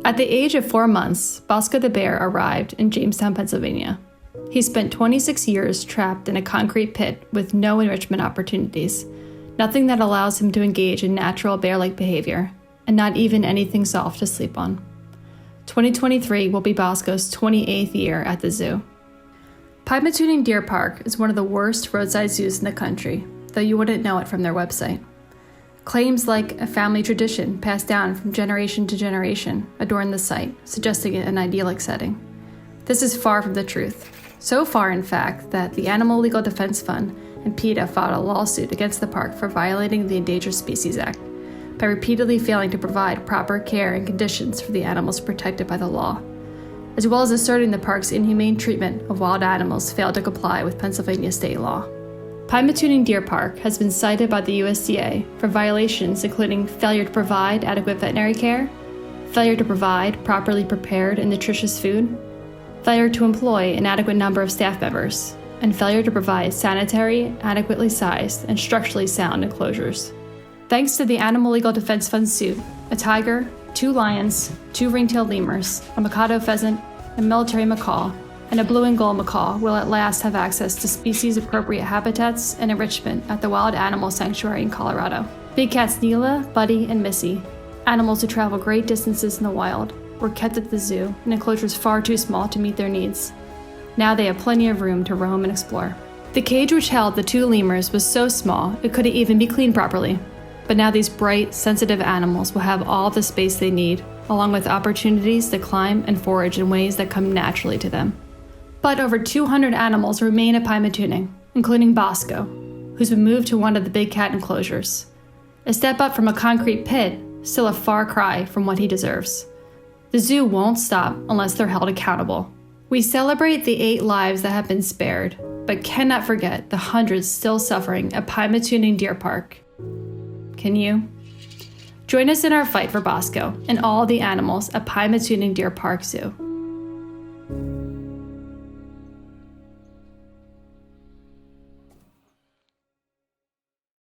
At the age of 4 months, Bosco the bear arrived in Jamestown, Pennsylvania. He spent 26 years trapped in a concrete pit with no enrichment opportunities, nothing that allows him to engage in natural bear-like behavior, and not even anything soft to sleep on. 2023 will be Bosco's 28th year at the zoo. Pymatuning Deer Park is one of the worst roadside zoos in the country, though you wouldn't know it from their website. Claims like a family tradition passed down from generation to generation adorn the site, suggesting it an idyllic setting. This is far from the truth. So far, in fact, that the Animal Legal Defense Fund and PETA filed a lawsuit against the park for violating the Endangered Species Act by repeatedly failing to provide proper care and conditions for the animals protected by the law, as well as asserting the park's inhumane treatment of wild animals failed to comply with Pennsylvania state law. Pymatuning Deer Park has been cited by the USDA for violations including failure to provide adequate veterinary care, failure to provide properly prepared and nutritious food, failure to employ an adequate number of staff members, and failure to provide sanitary, adequately sized, and structurally sound enclosures. Thanks to the Animal Legal Defense Fund suit, a tiger, 2 lions, 2 ring-tailed lemurs, a Mikado pheasant, a military macaw, and a blue and gold macaw will at last have access to species-appropriate habitats and enrichment at the Wild Animal Sanctuary in Colorado. Big cats Neela, Buddy, and Missy, animals who travel great distances in the wild, were kept at the zoo in enclosures far too small to meet their needs. Now they have plenty of room to roam and explore. The cage which held the 2 lemurs was so small it couldn't even be cleaned properly. But now these bright, sensitive animals will have all the space they need, along with opportunities to climb and forage in ways that come naturally to them. But over 200 animals remain at Pymatuning, including Bosco, who's been moved to one of the big cat enclosures. A step up from a concrete pit, still a far cry from what he deserves. The zoo won't stop unless they're held accountable. We celebrate the 8 lives that have been spared, but cannot forget the hundreds still suffering at Pymatuning Deer Park. Can you? Join us in our fight for Bosco and all the animals at Pymatuning Deer Park Zoo.